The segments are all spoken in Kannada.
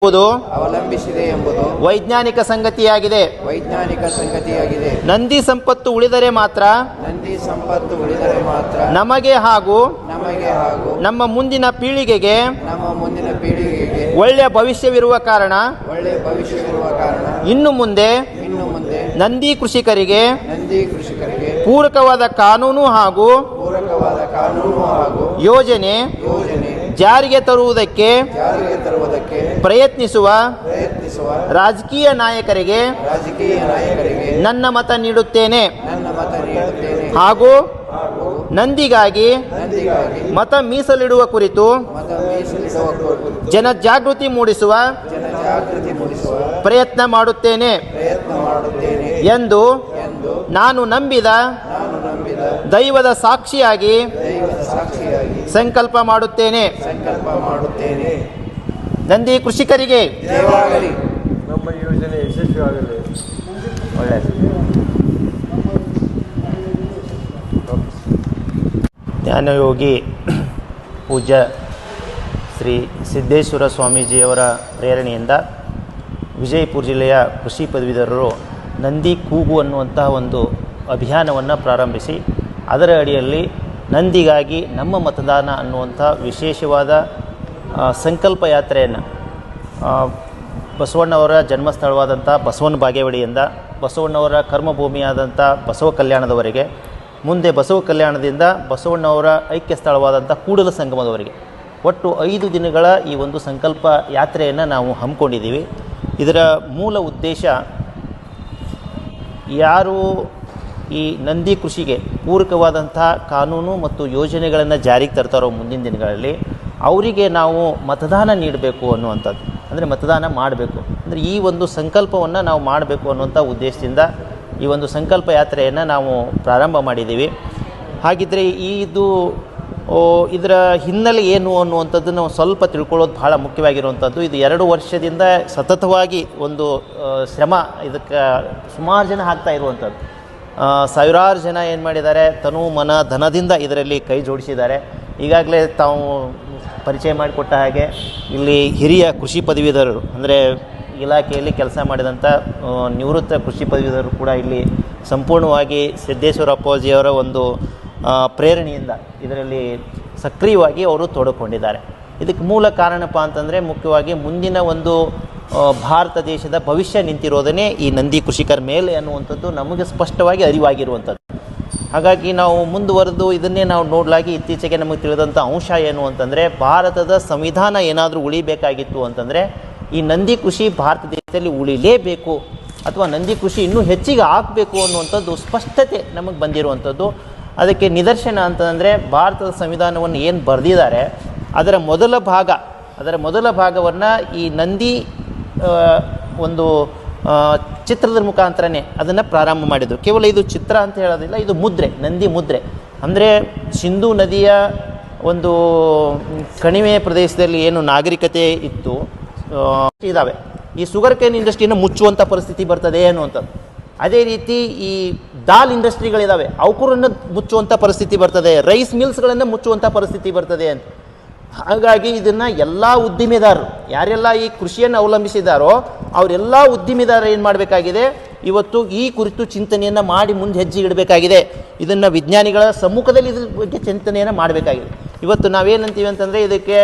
ಎಂಬುದು ವೈಜ್ಞಾನಿಕ ಸಂಗತಿಯಾಗಿದೆ. ನಂದಿ ಸಂಪತ್ತು ಉಳಿದರೆ ಮಾತ್ರ ನಮಗೆ ಹಾಗೂ ನಮ್ಮ ಮುಂದಿನ ಪೀಳಿಗೆಗೆ ಒಳ್ಳೆಯ ಭವಿಷ್ಯವಿರುವ ಕಾರಣ ಇನ್ನು ಮುಂದೆ ನಂದಿ ಕೃಷಿಕರಿಗೆ ಪೂರಕವಾದ ಕಾನೂನು ಹಾಗೂ ಯೋಜನೆ ಜಾರಿಗೆ ತರುವುದಕ್ಕೆ ಪ್ರಯತ್ನಿಸುವ ರಾಜಕೀಯ ನಾಯಕರಿಗೆ ನನ್ನ ಮತ ನೀಡುತ್ತೇನೆ ಹಾಗೂ ನಂದಿಗಾಗಿ ಮತ ಮೀಸಲಿಡುವ ಕುರಿತು ಜನಜಾಗೃತಿ ಮೂಡಿಸುವ ಪ್ರಯತ್ನ ಮಾಡುತ್ತೇನೆ ಎಂದು ನಾನು ನಂಬಿದ ದೈವದ ಸಾಕ್ಷಿಯಾಗಿ ಸಂಕಲ್ಪ ಮಾಡುತ್ತೇನೆ. ನಂದಿ ಕೃಷಿಕರಿಗೆ ನಮ್ಮ ಯೋಜನೆ ಯಶಸ್ವಿಯಾಗಲಿ. ಒಳ್ಳೆಯದು. ಜ್ಞಾನಯೋಗಿ ಪೂಜ್ಯ ಶ್ರೀ ಸಿದ್ದೇಶ್ವರ ಸ್ವಾಮೀಜಿಯವರ ಪ್ರೇರಣೆಯಿಂದ ವಿಜಯಪುರ ಜಿಲ್ಲೆಯ ಕೃಷಿ ಪದವೀಧರರು ನಂದಿ ಕೂಗು ಅನ್ನುವಂತಹ ಒಂದು ಅಭಿಯಾನವನ್ನು ಪ್ರಾರಂಭಿಸಿ ಅದರ ಅಡಿಯಲ್ಲಿ ನಂದಿಗಾಗಿ ನಮ್ಮ ಮತದಾನ ಅನ್ನುವಂಥ ವಿಶೇಷವಾದ ಸಂಕಲ್ಪ ಯಾತ್ರೆಯನ್ನು ಬಸವಣ್ಣವರ ಜನ್ಮಸ್ಥಳವಾದಂಥ ಬಸವನ ಬಾಗೇವಾಡಿಯಿಂದ ಬಸವಣ್ಣವರ ಕರ್ಮಭೂಮಿಯಾದಂಥ ಬಸವ ಕಲ್ಯಾಣದವರೆಗೆ, ಮುಂದೆ ಬಸವ ಕಲ್ಯಾಣದಿಂದ ಬಸವಣ್ಣವರ ಐಕ್ಯ ಸ್ಥಳವಾದಂಥ ಕೂಡಲ ಸಂಗಮದವರೆಗೆ ಒಟ್ಟು 5 ದಿನಗಳ ಈ ಒಂದು ಸಂಕಲ್ಪ ಯಾತ್ರೆಯನ್ನು ನಾವು ಹಮ್ಮಿಕೊಂಡಿದ್ದೀವಿ. ಇದರ ಮೂಲ ಉದ್ದೇಶ ಯಾರು ಈ ನಂದಿ ಕೃಷಿಗೆ ಪೂರಕವಾದಂಥ ಕಾನೂನು ಮತ್ತು ಯೋಜನೆಗಳನ್ನು ಜಾರಿಗೆ ತರ್ತಾರೋ ಮುಂದಿನ ದಿನಗಳಲ್ಲಿ ಅವರಿಗೆ ನಾವು ಮತದಾನ ನೀಡಬೇಕು ಅನ್ನುವಂಥದ್ದು, ಅಂದರೆ ಮತದಾನ ಮಾಡಬೇಕು ಅಂದರೆ ಈ ಒಂದು ಸಂಕಲ್ಪವನ್ನು ನಾವು ಮಾಡಬೇಕು ಅನ್ನುವಂಥ ಉದ್ದೇಶದಿಂದ ಈ ಒಂದು ಸಂಕಲ್ಪ ಯಾತ್ರೆಯನ್ನು ನಾವು ಪ್ರಾರಂಭ ಮಾಡಿದ್ದೀವಿ. ಹಾಗಿದ್ದರೆ ಇದರ ಹಿನ್ನೆಲೆ ಏನು ಅನ್ನುವಂಥದ್ದನ್ನು ಸ್ವಲ್ಪ ತಿಳ್ಕೊಳ್ಳೋದು ಭಾಳ ಮುಖ್ಯವಾಗಿರುವಂಥದ್ದು. ಇದು 2 ವರ್ಷದಿಂದ ಸತತವಾಗಿ ಒಂದು ಶ್ರಮ ಇದಕ್ಕೆ ಸುಮಾರು ಜನ ಹಾಕ್ತಾ ಇರುವಂಥದ್ದು. ಸಾವಿರಾರು ಜನ ಏನು ಮಾಡಿದ್ದಾರೆ, ತನು ಮನ ಧನದಿಂದ ಇದರಲ್ಲಿ ಕೈ ಜೋಡಿಸಿದ್ದಾರೆ. ಈಗಾಗಲೇ ತಾವು ಪರಿಚಯ ಮಾಡಿಕೊಟ್ಟ ಹಾಗೆ ಇಲ್ಲಿ ಹಿರಿಯ ಕೃಷಿ ಪದವೀಧರರು ಅಂದರೆ ಇಲಾಖೆಯಲ್ಲಿ ಕೆಲಸ ಮಾಡಿದಂಥ ನಿವೃತ್ತ ಕೃಷಿ ಪದವೀಧರರು ಕೂಡ ಇಲ್ಲಿ ಸಂಪೂರ್ಣವಾಗಿ ಸಿದ್ದೇಶ್ವರ ಅಪ್ಪಾಜಿಯವರ ಒಂದು ಪ್ರೇರಣೆಯಿಂದ ಇದರಲ್ಲಿ ಸಕ್ರಿಯವಾಗಿ ಅವರು ತೊಡಕೊಂಡಿದ್ದಾರೆ. ಇದಕ್ಕೆ ಮೂಲ ಕಾರಣಪ್ಪ ಅಂತಂದರೆ ಮುಖ್ಯವಾಗಿ ಮುಂದಿನ ಒಂದು ಭಾರತ ದೇಶದ ಭವಿಷ್ಯ ನಿಂತಿರೋದನ್ನೇ ಈ ನಂದಿ ಕೃಷಿಕರ ಮೇಲೆ ಅನ್ನುವಂಥದ್ದು ನಮಗೆ ಸ್ಪಷ್ಟವಾಗಿ ಅರಿವಾಗಿರುವಂಥದ್ದು. ಹಾಗಾಗಿ ನಾವು ಮುಂದುವರೆದು ಇದನ್ನೇ ನಾವು ನೋಡಲಾಗಿ ಇತ್ತೀಚೆಗೆ ನಮಗೆ ತಿಳಿದಂಥ ಅಂಶ ಏನು ಅಂತಂದರೆ, ಭಾರತದ ಸಂವಿಧಾನ ಏನಾದರೂ ಉಳಿಬೇಕಾಗಿತ್ತು ಅಂತಂದರೆ ಈ ನಂದಿ ಕೃಷಿ ಭಾರತ ದೇಶದಲ್ಲಿ ಉಳಿಲೇಬೇಕು ಅಥವಾ ನಂದಿ ಕೃಷಿ ಇನ್ನೂ ಹೆಚ್ಚಿಗೆ ಆಗಬೇಕು ಅನ್ನುವಂಥದ್ದು ಸ್ಪಷ್ಟತೆ ನಮಗೆ ಬಂದಿರುವಂಥದ್ದು. ಅದಕ್ಕೆ ನಿದರ್ಶನ ಅಂತಂದರೆ ಭಾರತದ ಸಂವಿಧಾನವನ್ನು ಏನು ಬರೆದಿದ್ದಾರೆ ಅದರ ಮೊದಲ ಭಾಗವನ್ನು ಈ ನಂದಿ ಒಂದು ಚಿತ್ರದ ಮುಖಾಂತರನೇ ಅದನ್ನು ಪ್ರಾರಂಭ ಮಾಡಿದರು. ಕೇವಲ ಇದು ಚಿತ್ರ ಅಂತ ಹೇಳೋದಿಲ್ಲ, ಇದು ಮುದ್ರೆ, ನಂದಿ ಮುದ್ರೆ. ಅಂದರೆ ಸಿಂಧೂ ನದಿಯ ಒಂದು ಕಣಿವೆ ಪ್ರದೇಶದಲ್ಲಿ ಏನು ನಾಗರಿಕತೆ ಇತ್ತು ಇದ್ದಾವೆ, ಈ ಶುಗರ್ ಕೇನ್ ಇಂಡಸ್ಟ್ರಿಯನ್ನು ಮುಚ್ಚುವಂಥ ಪರಿಸ್ಥಿತಿ ಬರ್ತದೆ ಅನ್ನುವಂಥದ್ದು. ಅದೇ ರೀತಿ ಈ ದಾಲ್ ಇಂಡಸ್ಟ್ರಿಗಳಿದ್ದಾವೆ, ಅವಕೂರನ್ನು ಮುಚ್ಚುವಂಥ ಪರಿಸ್ಥಿತಿ ಬರ್ತದೆ, ರೈಸ್ ಮಿಲ್ಸ್ಗಳನ್ನು ಮುಚ್ಚುವಂಥ ಪರಿಸ್ಥಿತಿ ಬರ್ತದೆ ಅಂತ. ಹಾಗಾಗಿ ಇದನ್ನು ಎಲ್ಲ ಉದ್ದಿಮೆದಾರರು ಯಾರೆಲ್ಲ ಈ ಕೃಷಿಯನ್ನು ಅವಲಂಬಿಸಿದಾರೋ ಅವರೆಲ್ಲ ಉದ್ದಿಮೆದಾರರು ಏನು ಮಾಡಬೇಕಾಗಿದೆ, ಇವತ್ತು ಈ ಕುರಿತು ಚಿಂತನೆಯನ್ನು ಮಾಡಿ ಮುಂದೆ ಹೆಜ್ಜೆ ಇಡಬೇಕಾಗಿದೆ. ಇದನ್ನು ವಿಜ್ಞಾನಿಗಳ ಸಮ್ಮುಖದಲ್ಲಿ ಇದ್ರ ಬಗ್ಗೆ ಚಿಂತನೆಯನ್ನು ಮಾಡಬೇಕಾಗಿದೆ. ಇವತ್ತು ನಾವೇನಂತೀವಿ ಅಂತಂದರೆ ಇದಕ್ಕೆ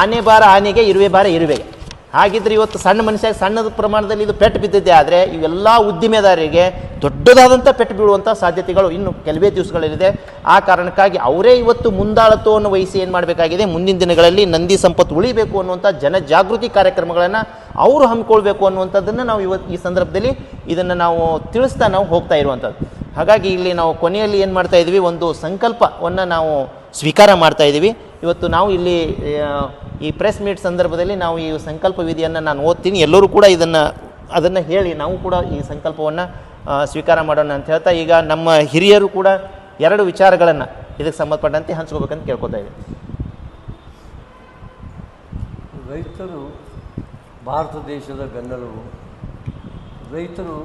ಆನೆ ಬಾರ ಆನೆಗೆ, ಇರುವೆ ಬಾರ ಇರುವೆಗೆ. ಹಾಗಿದ್ರೆ ಇವತ್ತು ಸಣ್ಣ ಮನುಷ್ಯ ಸಣ್ಣದ ಪ್ರಮಾಣದಲ್ಲಿ ಇದು ಪೆಟ್ಟು ಬಿದ್ದಿದೆ. ಆದರೆ ಇವೆಲ್ಲ ಉದ್ದಿಮೆದಾರರಿಗೆ ದೊಡ್ಡದಾದಂಥ ಪೆಟ್ಟು ಬೀಳುವಂಥ ಸಾಧ್ಯತೆಗಳು ಇನ್ನು ಕೆಲವೇ ದಿವಸಗಳಲ್ಲಿದೆ. ಆ ಕಾರಣಕ್ಕಾಗಿ ಅವರೇ ಇವತ್ತು ಮುಂದಾಳತ್ವವನ್ನು ವಹಿಸಿ ಏನು ಮಾಡಬೇಕಾಗಿದೆ, ಮುಂದಿನ ದಿನಗಳಲ್ಲಿ ನಂದಿ ಸಂಪತ್ತು ಉಳಿಬೇಕು ಅನ್ನುವಂಥ ಜನಜಾಗೃತಿ ಕಾರ್ಯಕ್ರಮಗಳನ್ನು ಅವರು ಹಮ್ಮಿಕೊಳ್ಬೇಕು ಅನ್ನುವಂಥದ್ದನ್ನು ನಾವು ಈ ಸಂದರ್ಭದಲ್ಲಿ ಇದನ್ನು ನಾವು ತಿಳಿಸ್ತಾ ನಾವು ಹೋಗ್ತಾ ಇರುವಂಥದ್ದು. ಹಾಗಾಗಿ ಇಲ್ಲಿ ನಾವು ಕೊನೆಯಲ್ಲಿ ಏನು ಮಾಡ್ತಾ ಇದ್ದೀವಿ, ಒಂದು ಸಂಕಲ್ಪವನ್ನು ನಾವು ಸ್ವೀಕಾರ ಮಾಡ್ತಾ ಇದ್ದೀವಿ. ಇವತ್ತು ನಾವು ಇಲ್ಲಿ ಈ ಪ್ರೆಸ್ ಮೀಟ್ ಸಂದರ್ಭದಲ್ಲಿ ನಾವು ಈ ಸಂಕಲ್ಪ ವಿಧಿಯನ್ನು ನಾನು ಓದ್ತೀನಿ, ಎಲ್ಲರೂ ಕೂಡ ಅದನ್ನು ಹೇಳಿ ನಾವು ಕೂಡ ಈ ಸಂಕಲ್ಪವನ್ನು ಸ್ವೀಕಾರ ಮಾಡೋಣ ಅಂತ ಹೇಳ್ತಾ, ಈಗ ನಮ್ಮ ಹಿರಿಯರು ಕೂಡ 2 ವಿಚಾರಗಳನ್ನು ಇದಕ್ಕೆ ಸಂಬಂಧಪಟ್ಟಂತೆ ಹಂಚ್ಕೋಬೇಕಂತ ಕೇಳ್ಕೊತಾ ಇದ್ದೀವಿ. ರೈತರು ಭಾರತ ದೇಶದ ಬೆನ್ನೆಲುಬು. ರೈತರು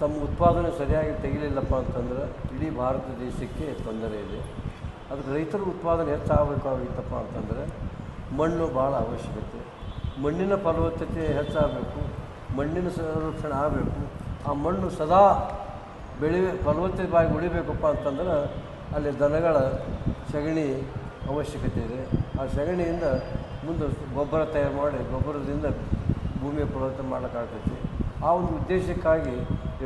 ತಮ್ಮ ಉತ್ಪಾದನೆ ಸರಿಯಾಗಿ ತೆಗಿಲಿಲ್ಲಪ್ಪ ಅಂತಂದ್ರೆ ಇಡೀ ಭಾರತ ದೇಶಕ್ಕೆ ತೊಂದರೆ ಇದೆ. ಅದಕ್ಕೆ ರೈತರ ಉತ್ಪಾದನೆ ಹೆಚ್ಚಾಗಬೇಕಾಗಿತ್ತಪ್ಪ ಅಂತಂದರೆ ಮಣ್ಣು ಭಾಳ ಅವಶ್ಯಕತೆ. ಮಣ್ಣಿನ ಫಲವತ್ತತೆ ಹೆಚ್ಚಾಗಬೇಕು, ಮಣ್ಣಿನ ಸಂರಕ್ಷಣೆ ಆಗಬೇಕು. ಆ ಮಣ್ಣು ಸದಾ ಫಲವತ್ತತೆಯಾಗಿ ಉಳಿಬೇಕಪ್ಪ ಅಂತಂದ್ರೆ ಅಲ್ಲಿ ದನಗಳ ಸಗಣಿ ಅವಶ್ಯಕತೆ ಇದೆ. ಆ ಸಗಣಿಯಿಂದ ಮುಂದೆ ಗೊಬ್ಬರ ತಯಾರು ಮಾಡಿ ಗೊಬ್ಬರದಿಂದ ಭೂಮಿಯ ಫಲವತ್ತತೆ ಮಾಡೋಕ್ಕಾಗ್ತೈತಿ. ಆ ಒಂದು ಉದ್ದೇಶಕ್ಕಾಗಿ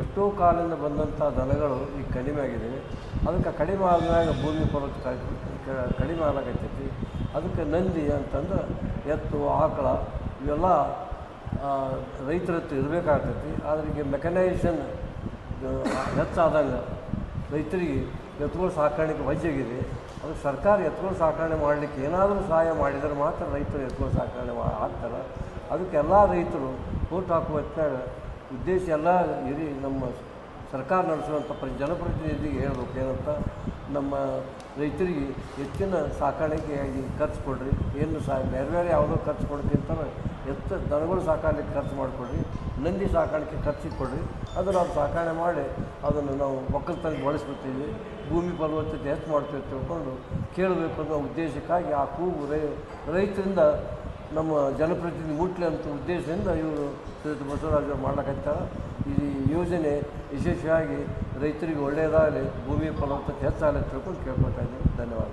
ಎಷ್ಟೋ ಕಾಲದಿಂದ ಬಂದಂಥ ದನಗಳು ಈಗ ಕಡಿಮೆ ಆಗಿದ್ದಾವೆ. ಅದಕ್ಕೆ ಕಡಿಮೆ ಆದಾಗ ಭೂಮಿ ಫಲವತ್ತತೆ ಕಡಿಮೆ ಆಗತೈತಿ. ಅದಕ್ಕೆ ನಂದಿ ಅಂತಂದ್ರೆ ಎತ್ತು ಆಕಳ ಇವೆಲ್ಲ ರೈತರ ಹತ್ರ ಇರಬೇಕಾಗ್ತೈತಿ. ಆದರೆ ಈಗ ಮೆಕನೈಸೇಷನ್ ಹೆಚ್ಚಾದಂಗೆ ರೈತರಿಗೆ ಎತ್ತುಗಳ ಸಾಕಾಣಿಕೆ ವಜ್ಜಾಗಿದೆ. ಅದು ಸರ್ಕಾರ ಎತ್ತುಗಳ ಸಾಕಣೆ ಮಾಡಲಿಕ್ಕೆ ಏನಾದರೂ ಸಹಾಯ ಮಾಡಿದರೆ ಮಾತ್ರ ರೈತರು ಎತ್ತುಗಳ ಸಾಕಣೆ ಆಗ್ತಾರೆ. ಅದಕ್ಕೆ ಎಲ್ಲ ರೈತರು ಓಟ್ ಹಾಕುವ ಹೊತ್ತಿನಾಗ ಉದ್ದೇಶ ಎಲ್ಲ ನಮ್ಮ ಸರ್ಕಾರ ನಡೆಸುವಂಥ ಜನಪ್ರತಿನಿಧಿಗೆ ಹೇಳ್ಬೇಕು ಏನಂತ, ನಮ್ಮ ರೈತರಿಗೆ ಹೆಚ್ಚಿನ ಸಾಕಾಣಿಕೆಯಾಗಿ ಖರ್ಚು ಕೊಡ್ರಿ, ಏನು ಬೇರೆ ಬೇರೆ ಯಾವುದೋ ಖರ್ಚು ಕೊಡೋಕ್ಕಿಂತ ದನಗಳು ಸಾಕಾಣಿಕೆ ಖರ್ಚು ಮಾಡಿಕೊಡ್ರಿ, ನಂದಿ ಸಾಕಾಣಿಕೆ ಖರ್ಚಿಗೆ ಕೊಡ್ರಿ. ಅದನ್ನು ನಾವು ಸಾಕಾಣೆ ಮಾಡಿ ಅದನ್ನು ನಾವು ಒಕ್ಕಲ್ತನಕ್ಕೆ ಬಳಸ್ಬಿಡ್ತೀವಿ, ಭೂಮಿ ಫಲವತ್ತತೆ ಹೆಚ್ಚು ಮಾಡ್ತೀವಿ ತಿಳ್ಕೊಂಡು ಕೇಳಬೇಕು ಅನ್ನೋ ಉದ್ದೇಶಕ್ಕಾಗಿ ಆ ಕೂಗು ರೈತರಿಂದ ನಮ್ಮ ಜನಪ್ರತಿನಿಧಿ ಮುಟ್ಲಿ ಅಂತ ಉದ್ದೇಶದಿಂದ ಇವರು ಶ್ರೀಯುತ ಬಸವರಾಜರು ಮಾಡ್ಲಿಕ್ಕಂತಾರೆ. ಈ ಯೋಜನೆ ವಿಶೇಷವಾಗಿ ರೈತರಿಗೆ ಒಳ್ಳೆಯದಾಗಲಿ, ಭೂಮಿ ಫಲವತ್ತತೆ ಹೆಚ್ಚಾಗಲಿ ತಿಳ್ಕೊಂಡು ಕೇಳ್ಕೊತಾ ಇದ್ದೀನಿ. ಧನ್ಯವಾದ.